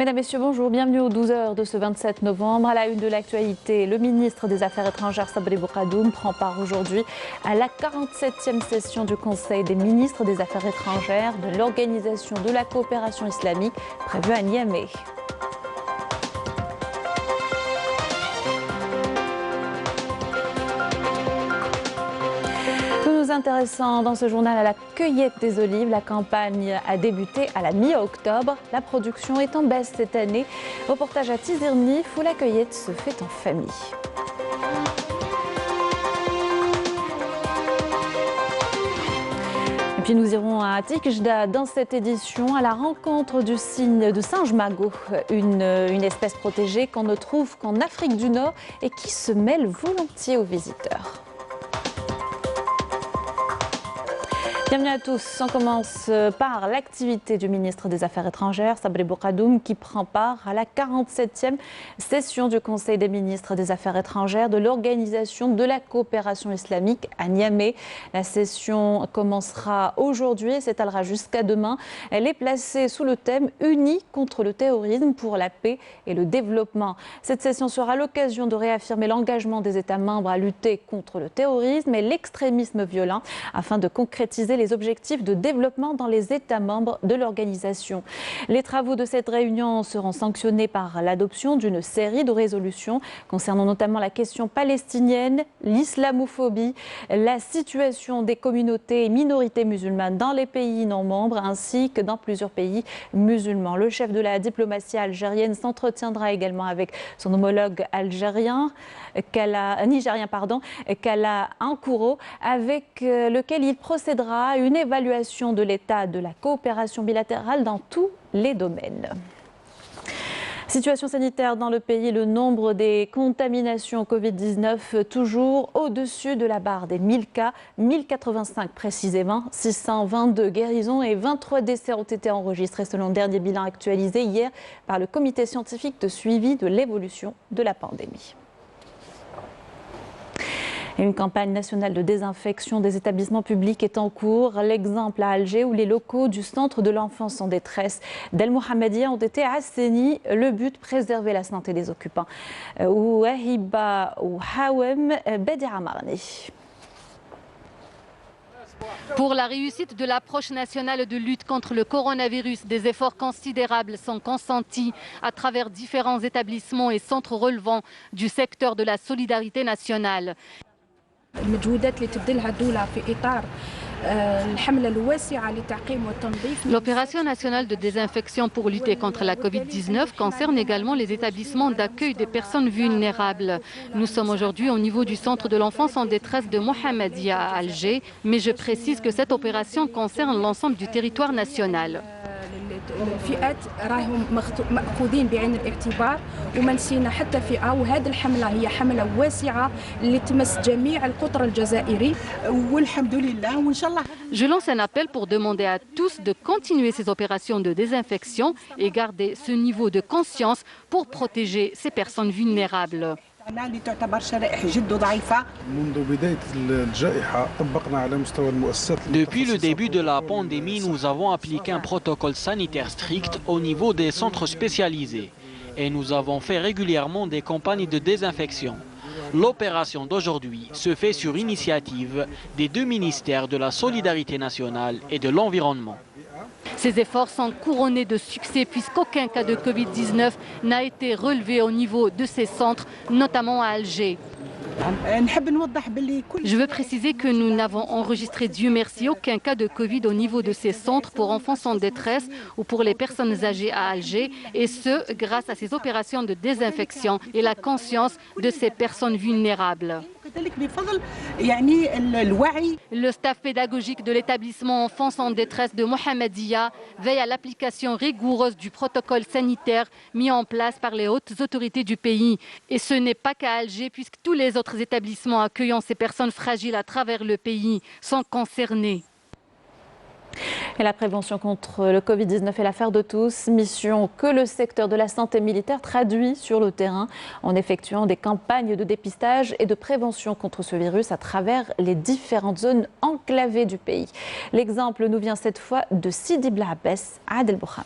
Mesdames, Messieurs, bonjour. Bienvenue aux 12 heures de ce 27 novembre. À la une de l'actualité, le ministre des Affaires étrangères Sabri Bourgadoum prend part aujourd'hui à la 47e session du Conseil des ministres des Affaires étrangères de l'Organisation de la coopération islamique prévue à Niamey. Nous nous intéressons dans ce journal à la cueillette des olives. La campagne a débuté à la mi-octobre. La production est en baisse cette année. Reportage à Tizirnif où la cueillette se fait en famille. Et puis nous irons à Tikjda dans cette édition à la rencontre du cygne de singe magot, une espèce protégée qu'on ne trouve qu'en Afrique du Nord et qui se mêle volontiers aux visiteurs. Bienvenue à tous. On commence par l'activité du ministre des Affaires étrangères, Sabri Bourgadoum, qui prend part à la 47e session du Conseil des ministres des Affaires étrangères de l'Organisation de la coopération islamique à Niamey. La session commencera aujourd'hui et s'étalera jusqu'à demain. Elle est placée sous le thème « Unis contre le terrorisme pour la paix et le développement ». Cette session sera l'occasion de réaffirmer l'engagement des États membres à lutter contre le terrorisme et l'extrémisme violent afin de concrétiser les objectifs de développement dans les États membres de l'organisation. Les travaux de cette réunion seront sanctionnés par l'adoption d'une série de résolutions concernant notamment la question palestinienne, l'islamophobie, la situation des communautés et minorités musulmanes dans les pays non membres ainsi que dans plusieurs pays musulmans. Le chef de la diplomatie algérienne s'entretiendra également avec son homologue nigérien, Kala Ankouro, avec lequel il procédera à une évaluation de l'état de la coopération bilatérale dans tous les domaines. Situation sanitaire dans le pays, le nombre des contaminations Covid-19 toujours au-dessus de la barre des 1000 cas, 1085 précisément, 622 guérisons et 23 décès ont été enregistrés selon le dernier bilan actualisé hier par le comité scientifique de suivi de l'évolution de la pandémie. Une campagne nationale de désinfection des établissements publics est en cours. L'exemple à Alger où les locaux du centre de l'enfance en détresse d'El Mohammedia ont été assainis. Le but, préserver la santé des occupants. Wahiba ou Hawem Bedi Amarni. Pour la réussite de l'approche nationale de lutte contre le coronavirus, des efforts considérables sont consentis à travers différents établissements et centres relevant du secteur de la solidarité nationale. L'opération nationale de désinfection pour lutter contre la Covid-19 concerne également les établissements d'accueil des personnes vulnérables. Nous sommes aujourd'hui au niveau du centre de l'enfance en détresse de Mohammedia à Alger, mais je précise que cette opération concerne l'ensemble du territoire national. الفئات راهم مأخوذين بعين الاعتبار وما نسينا حتى فئة وهذه الحملة هي حملة واسعة اللي تمس جميع القطر الجزائري والحمد لله وإن شاء الله. Je lance un appel pour demander à tous de continuer ces opérations de désinfection et garder ce niveau de conscience pour protéger ces personnes vulnérables. Depuis le début de la pandémie, nous avons appliqué un protocole sanitaire strict au niveau des centres spécialisés et nous avons fait régulièrement des campagnes de désinfection. L'opération d'aujourd'hui se fait sur initiative des deux ministères de la Solidarité nationale et de l'Environnement. Ces efforts sont couronnés de succès puisqu'aucun cas de Covid-19 n'a été relevé au niveau de ces centres, notamment à Alger. Je veux préciser que nous n'avons enregistré, Dieu merci, aucun cas de Covid au niveau de ces centres pour enfants en détresse ou pour les personnes âgées à Alger, et ce, grâce à ces opérations de désinfection et la conscience de ces personnes vulnérables. Le staff pédagogique de l'établissement Enfance en détresse de Mohammedia veille à l'application rigoureuse du protocole sanitaire mis en place par les hautes autorités du pays. Et ce n'est pas qu'à Alger, puisque tous les autres établissements accueillant ces personnes fragiles à travers le pays sont concernés. Et la prévention contre le Covid-19 est l'affaire de tous, mission que le secteur de la santé militaire traduit sur le terrain en effectuant des campagnes de dépistage et de prévention contre ce virus à travers les différentes zones enclavées du pays. L'exemple nous vient cette fois de Sidi Blahbès à Adel Bouhames.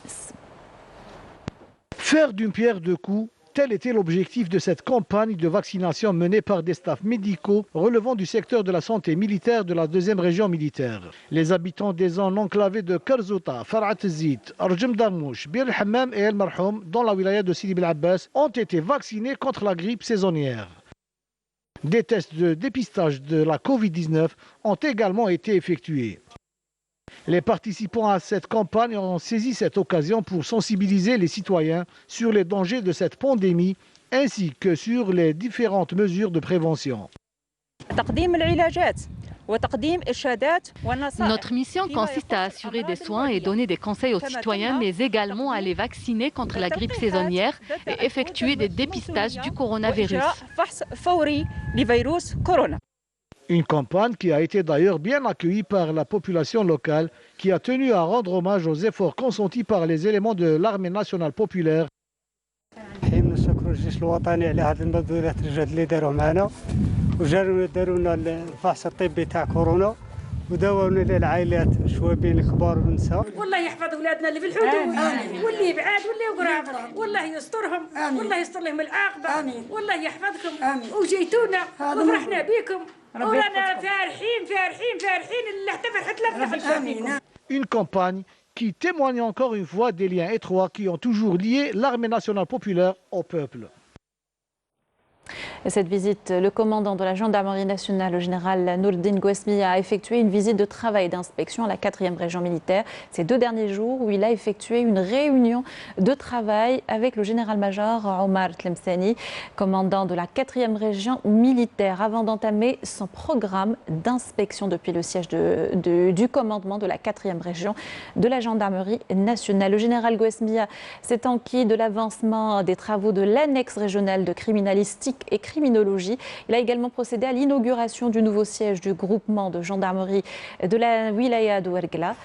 Faire d'une pierre deux coups, tel était l'objectif de cette campagne de vaccination menée par des staffs médicaux relevant du secteur de la santé militaire de la 2e région militaire. Les habitants des zones enclavées de Karzouta, Farhat Zid, Arjem Darmouch, Bir el-Hammam et El Marhoum, dans la wilaya de Sidi Bel Abbas, ont été vaccinés contre la grippe saisonnière. Des tests de dépistage de la Covid-19 ont également été effectués. Les participants à cette campagne ont saisi cette occasion pour sensibiliser les citoyens sur les dangers de cette pandémie ainsi que sur les différentes mesures de prévention. Notre mission consiste à assurer des soins et donner des conseils aux citoyens, mais également à les vacciner contre la grippe saisonnière et effectuer des dépistages du coronavirus. Une campagne qui a été d'ailleurs bien accueillie par la population locale qui a tenu à rendre hommage aux efforts consentis par les éléments de l'armée nationale populaire. وداونا للعائلات شويه بين الكبار والنساء والله يحفظ اولادنا اللي في الحدود واللي بعاد واللي قراب والله يسترهم والله يستر لهم العاقبه والله يحفظكم وجيتونا وفرحنا بكم ورانا فارحين اللي حتى فرحت لنا. Une campagne qui témoigne encore une fois des liens étroits qui ont toujours lié l'armée nationale populaire au peuple. Et cette visite, le commandant de la gendarmerie nationale, le général Nourdine Gouesmi, a effectué une visite de travail et d'inspection à la 4e région militaire. Ces 2 derniers jours où il a effectué une réunion de travail avec le général-major Omar Tlemceni, commandant de la 4e région militaire, avant d'entamer son programme d'inspection depuis le siège du commandement de la 4e région de la gendarmerie nationale. Le général Gouesmi s'est enquis de l'avancement des travaux de l'annexe régionale de criminalistique et criminologie. Il a également procédé à l'inauguration du nouveau siège du groupement de gendarmerie de la wilaya d'Ouergla.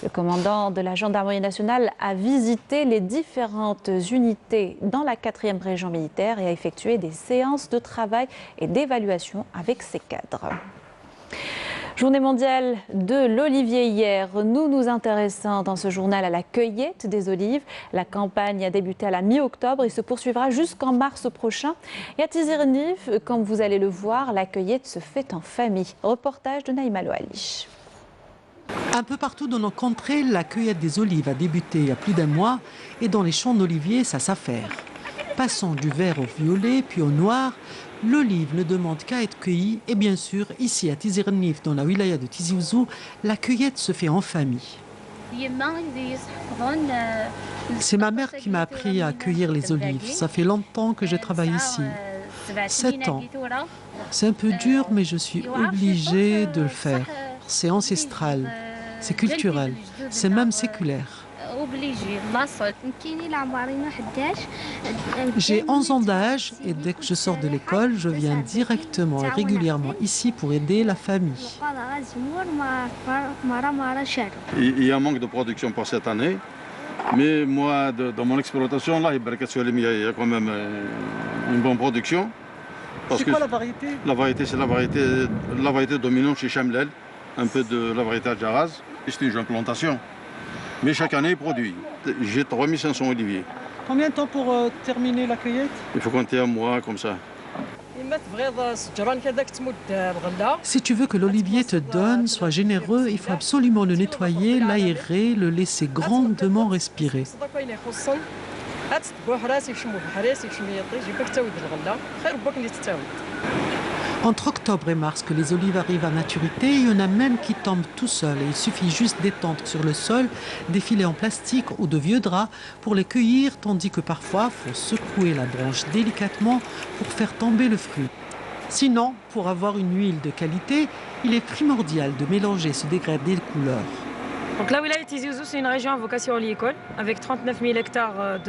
Le commandant de la gendarmerie nationale a visité les différentes unités dans la 4e région militaire et a effectué des séances de travail et d'évaluation avec ses cadres. Journée mondiale de l'olivier hier. Nous nous intéressons dans ce journal à la cueillette des olives. La campagne a débuté à la mi-octobre et se poursuivra jusqu'en mars prochain. Et à Tizirnif, comme vous allez le voir, la cueillette se fait en famille. Reportage de Naïma Lohali. Un peu partout dans nos contrées, la cueillette des olives a débuté il y a plus d'1 mois et dans les champs d'oliviers, ça s'affaire. Passant du vert au violet puis au noir, l'olive ne demande qu'à être cueillie et bien sûr, ici à Tizirnif, dans la wilaya de Tizi Ouzou, la cueillette se fait en famille. C'est ma mère qui m'a appris à cueillir les olives. Ça fait longtemps que je travaille ici. 7 ans. C'est un peu dur, mais je suis obligée de le faire. C'est ancestral, c'est culturel, c'est même séculaire. J'ai 11 ans d'âge et dès que je sors de l'école, je viens directement et régulièrement ici pour aider la famille. Il y a un manque de production pour cette année, mais moi, dans mon exploitation, là, il y a quand même une bonne production. C'est quoi la variété? La variété, c'est la variété dominante chez Chamlel, un peu de la variété Adjaraz. C'est une jeune plantation. Mais chaque année, il produit. J'ai 3500 oliviers. Combien de temps pour terminer la cueillette? Il faut compter 1 mois comme ça. Si tu veux que l'olivier te donne, sois généreux, il faut absolument le nettoyer, l'aérer, le laisser grandement respirer. Entre octobre et mars que les olives arrivent à maturité, il y en a même qui tombent tout seuls. Il suffit juste d'étendre sur le sol des filets en plastique ou de vieux draps pour les cueillir, tandis que parfois, il faut secouer la branche délicatement pour faire tomber le fruit. Sinon, pour avoir une huile de qualité, il est primordial de mélanger ce dégradé de couleurs. Donc la wilaya de Tizi Ouzou, c'est une région à vocation oléicole avec 39 000 hectares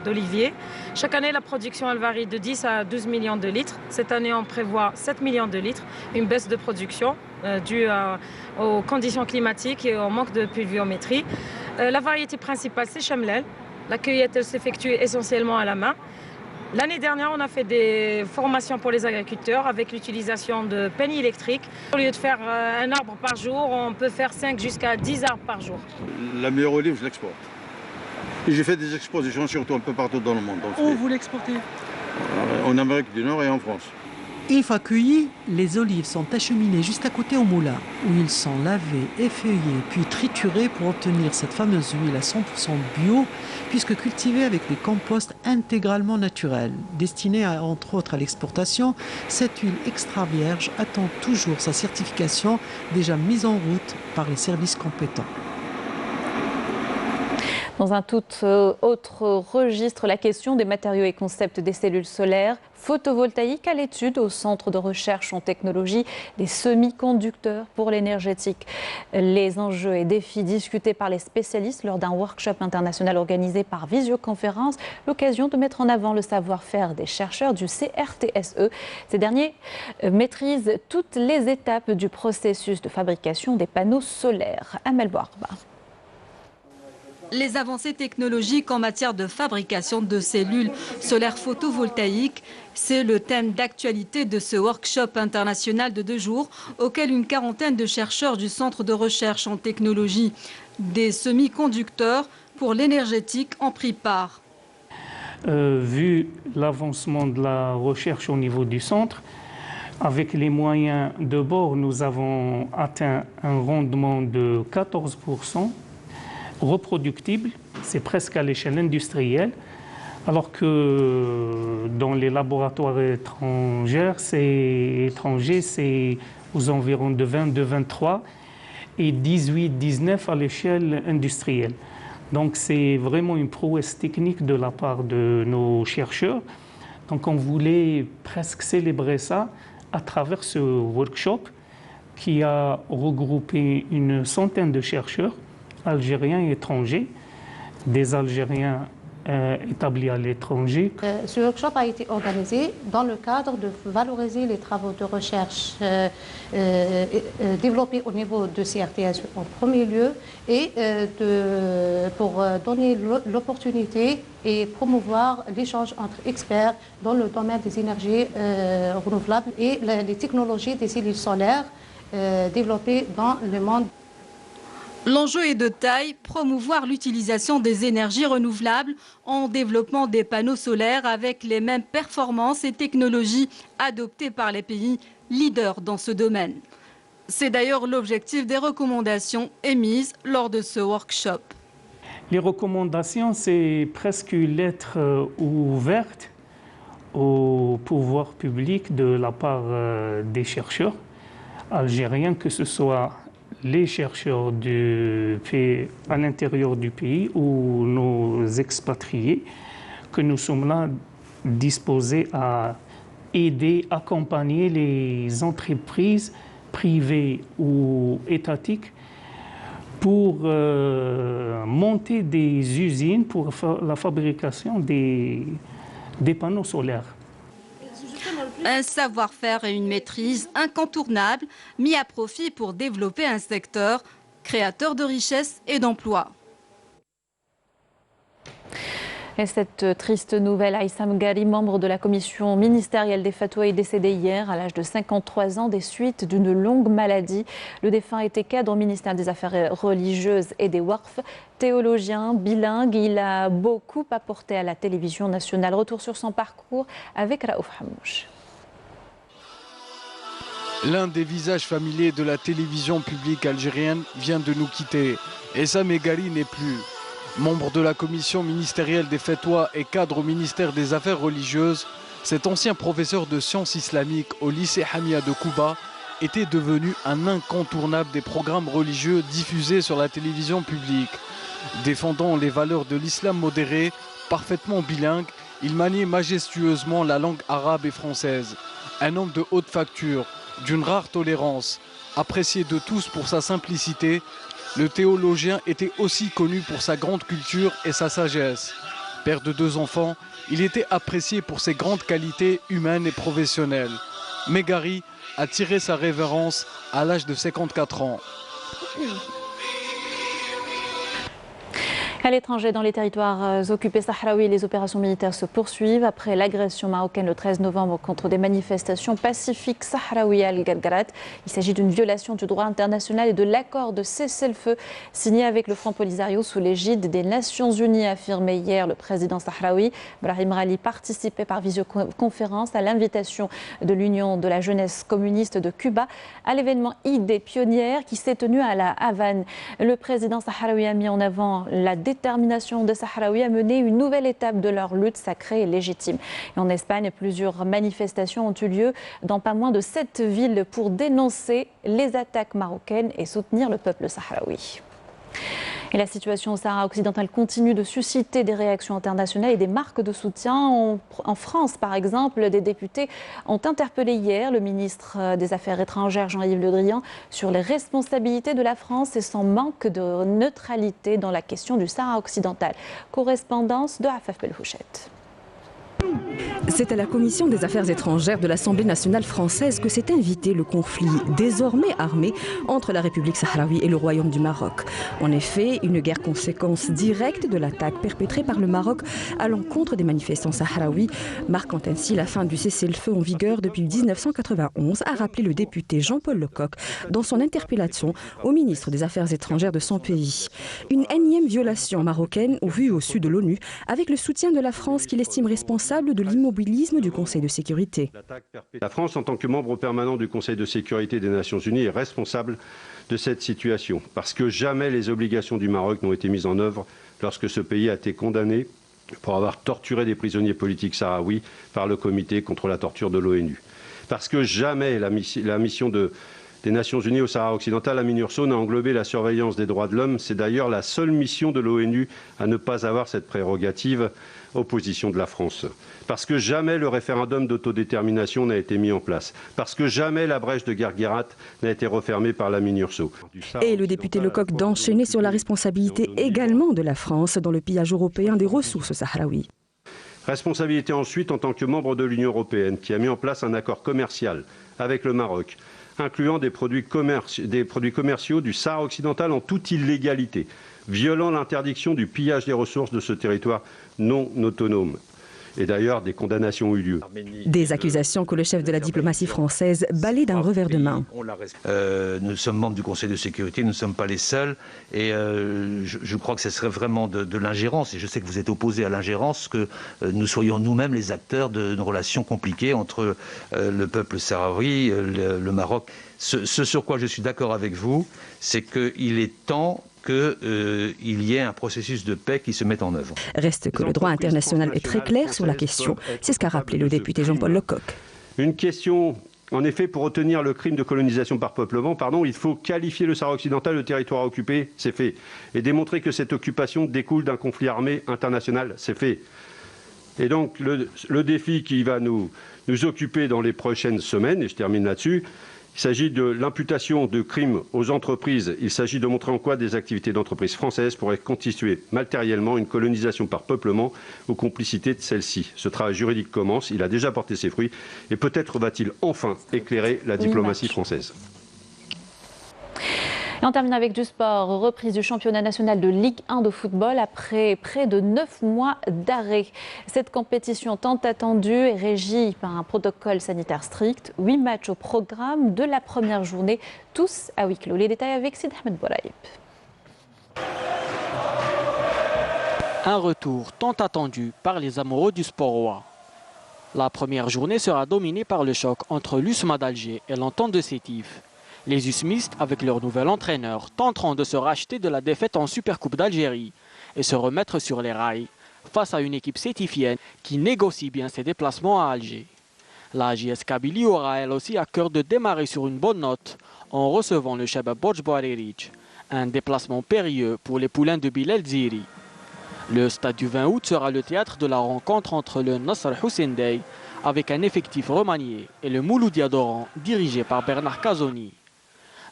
d'oliviers. Chaque année, la production elle varie de 10 à 12 millions de litres. Cette année, on prévoit 7 millions de litres, une baisse de production due aux conditions climatiques et au manque de pluviométrie. La variété principale, c'est Chamlel. La cueillette elle s'effectue essentiellement à la main. L'année dernière, on a fait des formations pour les agriculteurs avec l'utilisation de pennes électriques. Au lieu de faire un arbre par jour, on peut faire 5 jusqu'à 10 arbres par jour. La meilleure olive, je l'exporte. Et j'ai fait des expositions surtout un peu partout dans le monde. Où vous l'exportez? En Amérique du Nord et en France. Une fois cueillis, les olives sont acheminées juste à côté au moulin, où ils sont lavés, effeuillés, puis triturés pour obtenir cette fameuse huile à 100% bio, puisque cultivée avec des composts intégralement naturels. Destinée entre autres à l'exportation, cette huile extra vierge attend toujours sa certification, déjà mise en route par les services compétents. Dans un tout autre registre, la question des matériaux et concepts des cellules solaires photovoltaïques à l'étude au Centre de recherche en technologie des semi-conducteurs pour l'énergétique. Les enjeux et défis discutés par les spécialistes lors d'un workshop international organisé par visioconférence, l'occasion de mettre en avant le savoir-faire des chercheurs du CRTSE. Ces derniers maîtrisent toutes les étapes du processus de fabrication des panneaux solaires. Amel Bouarba. Les avancées technologiques en matière de fabrication de cellules solaires photovoltaïques, c'est le thème d'actualité de ce workshop international de 2 jours auquel une quarantaine de chercheurs du Centre de recherche en technologie des semi-conducteurs pour l'énergétique ont pris part. Vu l'avancement de la recherche au niveau du centre, avec les moyens de bord, nous avons atteint un rendement de 14%. Reproductible, c'est presque à l'échelle industrielle, alors que dans les laboratoires étrangers, c'est aux environs de 22, 23 et 18, 19 à l'échelle industrielle. Donc c'est vraiment une prouesse technique de la part de nos chercheurs. Donc on voulait presque célébrer ça à travers ce workshop qui a regroupé une centaine de chercheurs algériens et étrangers, des Algériens établis à l'étranger. Ce workshop a été organisé dans le cadre de valoriser les travaux de recherche développés au niveau de CRTSE en premier lieu et pour donner l'opportunité et promouvoir l'échange entre experts dans le domaine des énergies renouvelables et les technologies des cellules solaires développées dans le monde. L'enjeu est de taille, promouvoir l'utilisation des énergies renouvelables en développant des panneaux solaires avec les mêmes performances et technologies adoptées par les pays leaders dans ce domaine. C'est d'ailleurs l'objectif des recommandations émises lors de ce workshop. Les recommandations, c'est presque une lettre ouverte au pouvoir public de la part des chercheurs algériens, que ce soit les chercheurs à l'intérieur du pays ou nos expatriés, que nous sommes là disposés à aider, accompagner les entreprises privées ou étatiques pour monter des usines pour la fabrication des panneaux solaires. Un savoir-faire et une maîtrise incontournables mis à profit pour développer un secteur créateur de richesses et d'emplois. Et cette triste nouvelle, Aïssam Ghali, membre de la commission ministérielle des fatwas, est décédé hier à l'âge de 53 ans des suites d'une longue maladie. Le défunt était cadre au ministère des Affaires religieuses et des Waqf, théologien, bilingue. Il a beaucoup apporté à la télévision nationale. Retour sur son parcours avec Raouf Hamouche. L'un des visages familiers de la télévision publique algérienne vient de nous quitter. Aïssam Ghali n'est plus. Membre de la commission ministérielle des fatwas et cadre au ministère des Affaires religieuses, cet ancien professeur de sciences islamiques au lycée Hamia de Kouba était devenu un incontournable des programmes religieux diffusés sur la télévision publique. Défendant les valeurs de l'islam modéré, parfaitement bilingue, il maniait majestueusement la langue arabe et française. Un homme de haute facture, d'une rare tolérance, apprécié de tous pour sa simplicité, le théologien était aussi connu pour sa grande culture et sa sagesse. Père de 2 enfants, il était apprécié pour ses grandes qualités humaines et professionnelles. Mais Ghali a tiré sa révérence à l'âge de 54 ans. À l'étranger, dans les territoires occupés sahraouis, les opérations militaires se poursuivent. Après l'agression marocaine le 13 novembre contre des manifestations pacifiques sahraouies à Al-Gargarat, il s'agit d'une violation du droit international et de l'accord de cessez-le-feu signé avec le Front Polisario sous l'égide des Nations Unies, a affirmé hier le président sahraoui. Brahim Rali participait par visioconférence à l'invitation de l'Union de la jeunesse communiste de Cuba à l'événement Idées pionnières qui s'est tenu à la Havane. Le président sahraoui a mis en avant la détermination des Sahraouis à mener une nouvelle étape de leur lutte sacrée et légitime. Et en Espagne, plusieurs manifestations ont eu lieu dans pas moins de 7 villes pour dénoncer les attaques marocaines et soutenir le peuple sahraoui. Et la situation au Sahara occidental continue de susciter des réactions internationales et des marques de soutien. En France, par exemple, des députés ont interpellé hier le ministre des Affaires étrangères, Jean-Yves Le Drian, sur les responsabilités de la France et son manque de neutralité dans la question du Sahara occidental. Correspondance de Afaf Belhouchet. C'est à la Commission des Affaires étrangères de l'Assemblée nationale française que s'est invité le conflit désormais armé entre la République sahraoui et le Royaume du Maroc. En effet, une guerre conséquence directe de l'attaque perpétrée par le Maroc à l'encontre des manifestants sahraouis, marquant ainsi la fin du cessez-le-feu en vigueur depuis 1991, a rappelé le député Jean-Paul Lecoq dans son interpellation au ministre des Affaires étrangères de son pays. Une énième violation marocaine vue au sud de l'ONU, avec le soutien de la France qu'il estime responsable de l'immobilisme du Conseil de sécurité. La France, en tant que membre permanent du Conseil de sécurité des Nations Unies, est responsable de cette situation, parce que jamais les obligations du Maroc n'ont été mises en œuvre lorsque ce pays a été condamné pour avoir torturé des prisonniers politiques sahraouis par le Comité contre la torture de l'ONU. Parce que jamais la mission des Nations Unies au Sahara occidental, la MINURSO, n'a englobé la surveillance des droits de l'homme. C'est d'ailleurs la seule mission de l'ONU à ne pas avoir cette prérogative, opposition de la France. Parce que jamais le référendum d'autodétermination n'a été mis en place. Parce que jamais la brèche de Guerguerat n'a été refermée par la MINURSO. Et le député Lecoq d'enchaîner sur la responsabilité également de la France dans le pillage européen des ressources sahraouies. Responsabilité ensuite en tant que membre de l'Union européenne qui a mis en place un accord commercial avec le Maroc, incluant des produits commerciaux du Sahara occidental en toute illégalité, violant l'interdiction du pillage des ressources de ce territoire non autonome. Et d'ailleurs, des condamnations ont eu lieu. Des accusations que le chef de la diplomatie française balaye d'un revers de main. Nous sommes membres du Conseil de sécurité, nous ne sommes pas les seuls. Et je crois que ce serait vraiment de l'ingérence. Et je sais que vous êtes opposés à l'ingérence, que nous soyons nous-mêmes les acteurs d'une relation compliquée entre le peuple sahraoui, le Maroc. Ce sur quoi je suis d'accord avec vous, c'est qu'il est temps qu'il y ait un processus de paix qui se mette en œuvre. Reste que le droit international est très clair sur la question. C'est ce qu'a rappelé le député Jean-Paul Lecoq. Une question, en effet, pour retenir le crime de colonisation par peuplement, il faut qualifier le Sahara occidental de territoire occupé, c'est fait. Et démontrer que cette occupation découle d'un conflit armé international, c'est fait. Et donc le défi qui va nous occuper dans les prochaines semaines, et je termine là-dessus, il s'agit de l'imputation de crimes aux entreprises. Il s'agit de montrer en quoi des activités d'entreprises françaises pourraient constituer matériellement une colonisation par peuplement ou complicité de celle-ci. Ce travail juridique commence, il a déjà porté ses fruits et peut-être va-t-il enfin éclairer la diplomatie française. Et on termine avec du sport. Reprise du championnat national de Ligue 1 de football après près de 9 mois d'arrêt. Cette compétition tant attendue est régie par un protocole sanitaire strict. 8 matchs au programme de la première journée, tous à huis clos. Les détails avec Sid Ahmed Bouraïb. Un retour tant attendu par les amoureux du sport roi. La première journée sera dominée par le choc entre l'USMA d'Alger et l'Entente de Sétif. Les usmistes, avec leur nouvel entraîneur, tenteront de se racheter de la défaite en Supercoupe d'Algérie et se remettre sur les rails face à une équipe sétifienne qui négocie bien ses déplacements à Alger. La JS Kabylie aura elle aussi à cœur de démarrer sur une bonne note en recevant le Shabab Borj Bouarerich, un déplacement périlleux pour les poulains de Bilal Ziri. Le stade du 20 août sera le théâtre de la rencontre entre le Nasr Hussein Dey avec un effectif remanié et le Mouloudia d'Oran dirigé par Bernard Casoni.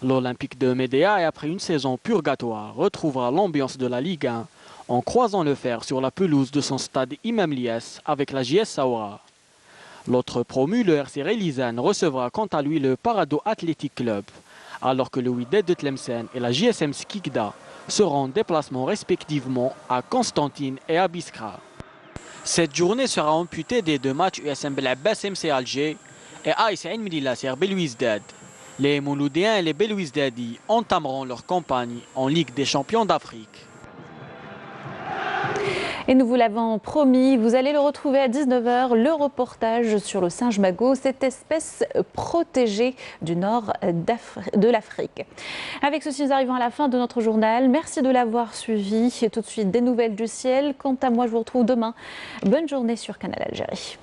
L'Olympique de Médéa, après une saison purgatoire, retrouvera l'ambiance de la Ligue 1 en croisant le fer sur la pelouse de son stade Imam Liès avec la JS Saoura. L'autre promu, le RC Relizane, recevra quant à lui le Parado Athletic Club, alors que le Wydad de Tlemcen et la JSM Skikda seront en déplacement respectivement à Constantine et à Biskra. Cette journée sera amputée des 2 matchs USM Belabès MC Alger et AS Ain Melilla CRB Belouizdad. Les Mouloudéens et les Belouizdadis entameront leur campagne en Ligue des champions d'Afrique. Et nous vous l'avons promis, vous allez le retrouver à 19h, le reportage sur le singe magot, cette espèce protégée du nord de l'Afrique. Avec ceci, nous arrivons à la fin de notre journal. Merci de l'avoir suivi. Et tout de suite, des nouvelles du ciel. Quant à moi, je vous retrouve demain. Bonne journée sur Canal Algérie.